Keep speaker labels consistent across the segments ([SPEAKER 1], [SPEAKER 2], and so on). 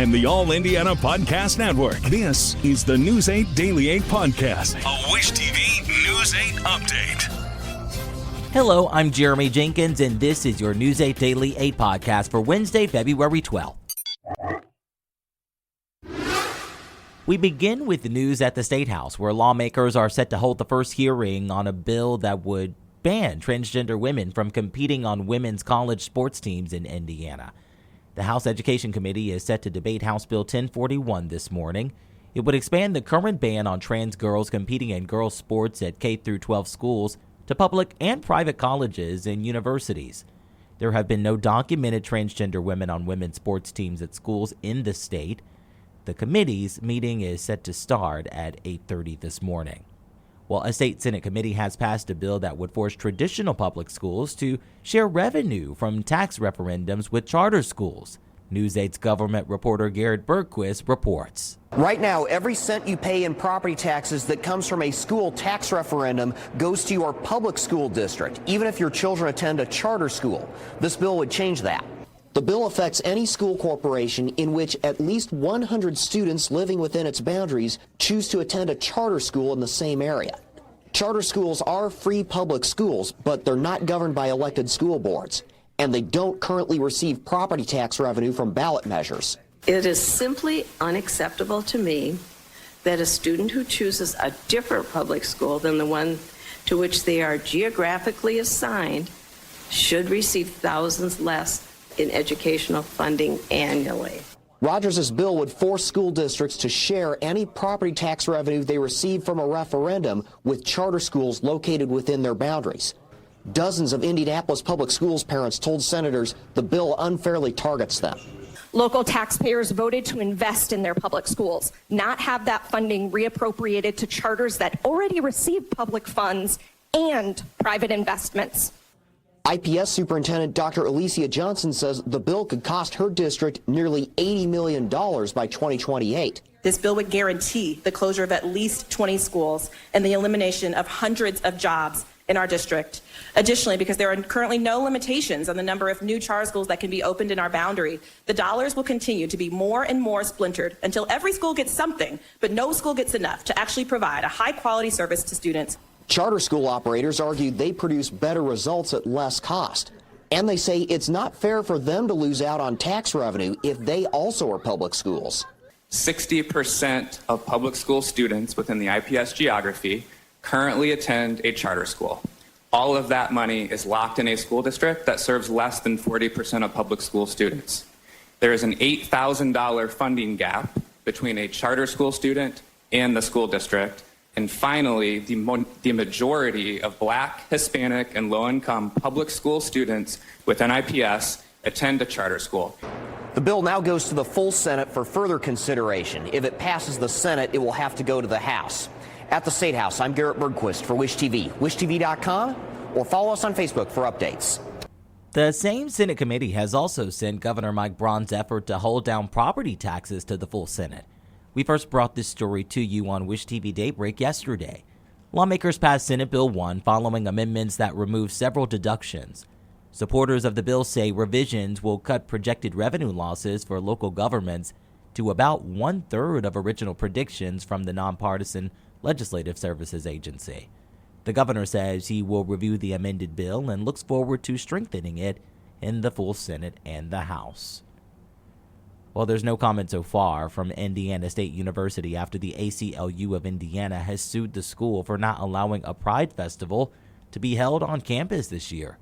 [SPEAKER 1] and the All Indiana Podcast Network. This is the News 8 Daily 8 Podcast, a Wish TV News 8 update.
[SPEAKER 2] Hello, I'm Jeremy Jenkins, and this is your News 8 Daily 8 Podcast for Wednesday, February 12th. We begin with the news at the Statehouse, where lawmakers are set to hold the first hearing on a bill that would ban transgender women from competing on women's college sports teams in Indiana. The House Education Committee is set to debate House Bill 1041 this morning. It would expand the current ban on trans girls competing in girls' sports at K-12 schools to public and private colleges and universities. There have been no documented transgender women on women's sports teams at schools in the state. The committee's meeting is set to start at 8:30 this morning. Well, a state Senate committee has passed a bill that would force traditional public schools to share revenue from tax referendums with charter schools. News 8's government reporter Garrett Bergquist reports.
[SPEAKER 3] Right now, every cent you pay in property taxes that comes from a school tax referendum goes to your public school district, even if your children attend a charter school. This bill would change that. The bill affects any school corporation in which at least 100 students living within its boundaries choose to attend a charter school in the same area. Charter schools are free public schools, but they're not governed by elected school boards, and they don't currently receive property tax revenue from ballot measures.
[SPEAKER 4] It is simply unacceptable to me that a student who chooses a different public school than the one to which they are geographically assigned should receive thousands less in educational funding annually.
[SPEAKER 3] Rogers' bill would force school districts to share any property tax revenue they receive from a referendum with charter schools located within their boundaries. Dozens of Indianapolis public schools parents told senators the bill unfairly targets them.
[SPEAKER 5] Local taxpayers voted to invest in their public schools, not have that funding reappropriated to charters that already receive public funds and private investments.
[SPEAKER 3] IPS Superintendent Dr. Alicia Johnson says the bill could cost her district nearly $80 million by 2028.
[SPEAKER 6] This bill would guarantee the closure of at least 20 schools and the elimination of hundreds of jobs in our district. Additionally, because there are currently no limitations on the number of new charter schools that can be opened in our boundary, the dollars will continue to be more and more splintered until every school gets something, but no school gets enough to actually provide a high-quality service to students.
[SPEAKER 3] Charter school operators argue they produce better results at less cost. And they say it's not fair for them to lose out on tax revenue if they also are public schools.
[SPEAKER 7] 60% of public school students within the IPS geography currently attend a charter school. All of that money is locked in a school district that serves less than 40% of public school students. There is an $8,000 funding gap between a charter school student and the school district. And finally, the majority of Black, Hispanic, and low-income public school students within IPS attend a charter school.
[SPEAKER 3] The bill now goes to the full Senate for further consideration. If it passes the Senate, it will have to go to the House. At the State House, I'm Garrett Bergquist for Wish TV, wishtv.com, or follow us on Facebook for updates.
[SPEAKER 2] The same Senate committee has also sent Governor Mike Braun's effort to hold down property taxes to the full Senate. We first brought this story to you on Wish TV Daybreak yesterday. Lawmakers passed Senate Bill 1 following amendments that remove several deductions. Supporters of the bill say revisions will cut projected revenue losses for local governments to about 1/3 of original predictions from the nonpartisan Legislative Services Agency. The governor says he will review the amended bill and looks forward to strengthening it in the full Senate and the House. Well, there's no comment so far from Indiana State University after the ACLU of Indiana has sued the school for not allowing a Pride Festival to be held on campus this year.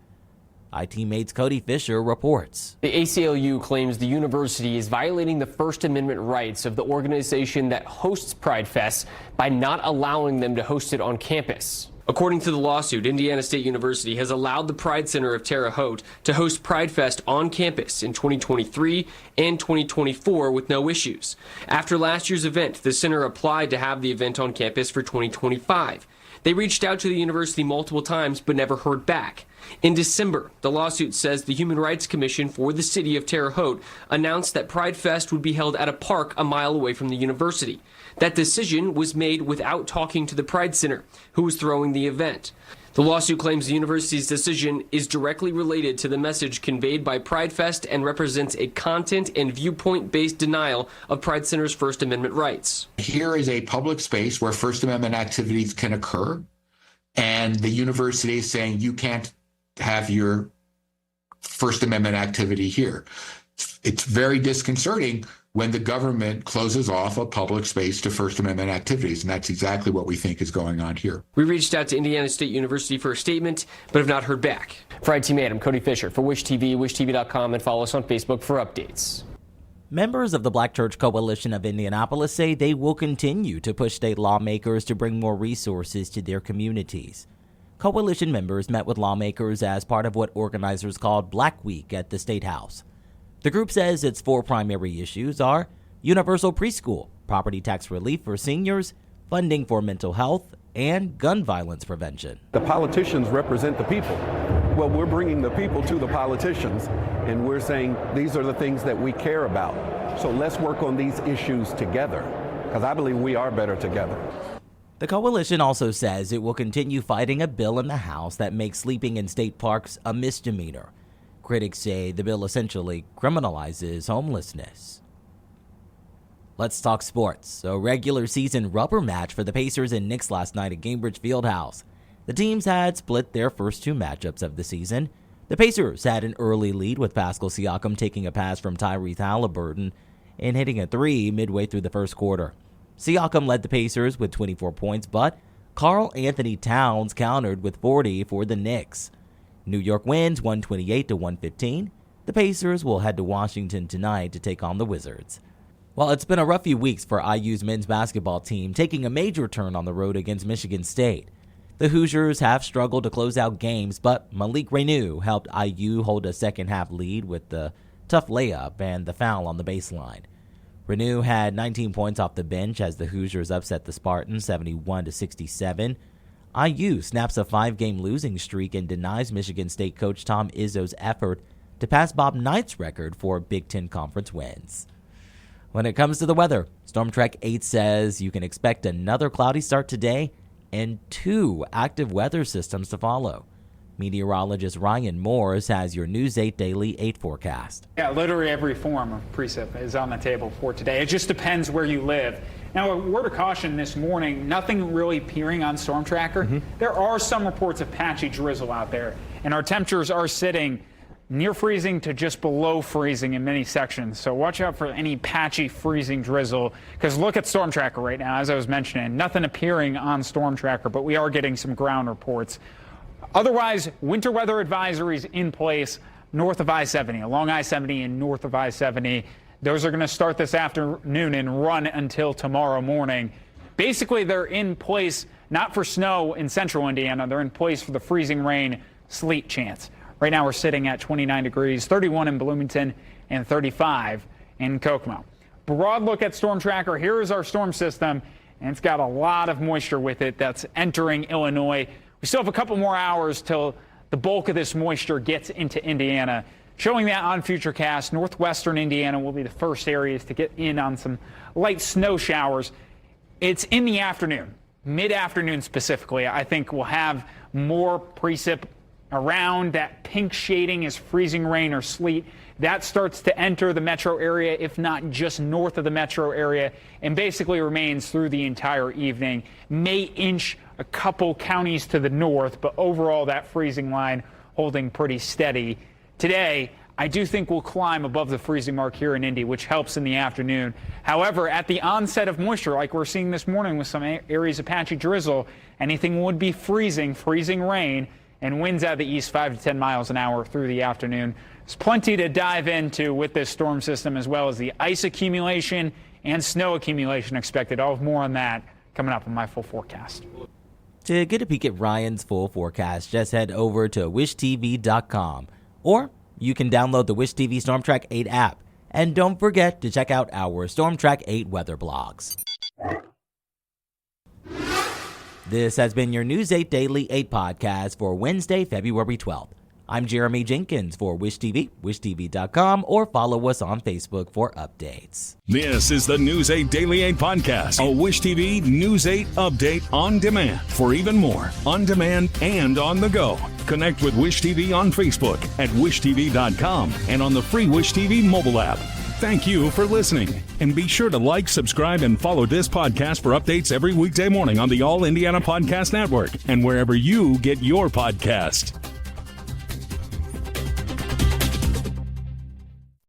[SPEAKER 2] IT-Mate's Cody Fisher reports.
[SPEAKER 8] The ACLU claims the university is violating the First Amendment rights of the organization that hosts Pride Fest by not allowing them to host it on campus. According to the lawsuit, Indiana State University has allowed the Pride Center of Terre Haute to host Pride Fest on campus in 2023 and 2024 with no issues. After last year's event, the center applied to have the event on campus for 2025. They reached out to the university multiple times but never heard back. In December, the lawsuit says the Human Rights Commission for the city of Terre Haute announced that Pride Fest would be held at a park a mile away from the university. That decision was made without talking to the Pride Center, who was throwing the event. The lawsuit claims the university's decision is directly related to the message conveyed by Pride Fest and represents a content and viewpoint-based denial of Pride Center's First Amendment rights.
[SPEAKER 9] Here is a public space where First Amendment activities can occur, and the university is saying you can't have your First Amendment activity here. It's very disconcerting when the government closes off a public space to First Amendment activities, and that's exactly what we think is going on here.
[SPEAKER 8] We reached out to Indiana State University for a statement, but have not heard back. For IT Man, I'm Cody Fisher for Wish TV, wishtv.com, and follow us on Facebook for updates.
[SPEAKER 2] Members of the Black Church Coalition of Indianapolis say they will continue to push state lawmakers to bring more resources to their communities. Coalition members met with lawmakers as part of what organizers called Black Week at the Statehouse. The group says its 4 primary issues are universal preschool, property tax relief for seniors, funding for mental health, and gun violence prevention.
[SPEAKER 10] The politicians represent the people. Well, we're bringing the people to the politicians, and we're saying these are the things that we care about. So let's work on these issues together, because I believe we are better together.
[SPEAKER 2] The coalition also says it will continue fighting a bill in the House that makes sleeping in state parks a misdemeanor. Critics say the bill essentially criminalizes homelessness. Let's talk sports. A regular season rubber match for the Pacers and Knicks last night at Gainbridge Fieldhouse. The teams had split their first 2 matchups of the season. The Pacers had an early lead with Pascal Siakam taking a pass from Tyrese Halliburton and hitting a 3 midway through the first quarter. Siakam led the Pacers with 24 points, but Karl Anthony Towns countered with 40 for the Knicks. New York wins 128-115. The Pacers will head to Washington tonight to take on the Wizards. Well, it's been a rough few weeks for IU's men's basketball team, taking a major turn on the road against Michigan State. The Hoosiers have struggled to close out games, but Malik Reneau helped IU hold a second-half lead with the tough layup and the foul on the baseline. Reneau had 19 points off the bench as the Hoosiers upset the Spartans 71-67. IU snaps a 5-game losing streak and denies Michigan State coach Tom Izzo's effort to pass Bob Knight's record for Big Ten Conference wins. When it comes to the weather, Storm Track 8 says you can expect another cloudy start today and 2 active weather systems to follow. Meteorologist Ryan Morris has your News 8 Daily 8 forecast.
[SPEAKER 11] Yeah, literally every form of precip is on the table for today. It just depends where you live. Now, a word of caution this morning, nothing really appearing on Storm Tracker. There are some reports of patchy drizzle out there, and our temperatures are sitting near freezing to just below freezing in many sections. So watch out for any patchy freezing drizzle, because look at Storm Tracker right now, as I was mentioning, nothing appearing on Storm Tracker, but we are getting some ground reports. Otherwise, winter weather advisories in place north of I-70, along I-70 and north of I-70. Those are going to start this afternoon and run until tomorrow morning. Basically, they're in place not for snow in central Indiana. They're in place for the freezing rain, sleet chance. Right now, we're sitting at 29 degrees, 31 in Bloomington, and 35 in Kokomo. Broad look at Storm Tracker. Here is our storm system, and it's got a lot of moisture with it that's entering Illinois. We still have a couple more hours till the bulk of this moisture gets into Indiana. Showing that on Futurecast, northwestern Indiana will be the first areas to get in on some light snow showers. It's in the afternoon, mid-afternoon specifically. I think we'll have more precip around. That pink shading is freezing rain or sleet. That starts to enter the metro area, if not just north of the metro area, and basically remains through the entire evening. May inch a couple counties to the north, but overall that freezing line holding pretty steady. Today, I do think we'll climb above the freezing mark here in Indy, which helps in the afternoon. However, at the onset of moisture, like we're seeing this morning with some areas of patchy drizzle, anything would be freezing rain, and winds out of the east 5 to 10 miles an hour through the afternoon. There's plenty to dive into with this storm system, as well as the ice accumulation and snow accumulation expected. I'll have more on that coming up in my full forecast.
[SPEAKER 2] To get a peek at Ryan's full forecast, just head over to wishtv.com. Or you can download the Wish TV Storm Track 8 app. And don't forget to check out our Storm Track 8 weather blogs. This has been your News 8 Daily 8 podcast for Wednesday, February 12th. I'm Jeremy Jenkins for Wish TV, wishtv.com, or follow us on Facebook for updates.
[SPEAKER 1] This is the News 8 Daily 8 podcast, a Wish TV News 8 update on demand. For even more, on demand and on the go, connect with Wish TV on Facebook at wishtv.com and on the free Wish TV mobile app. Thank you for listening, and be sure to like, subscribe, and follow this podcast for updates every weekday morning on the All Indiana Podcast Network and wherever you get your podcast.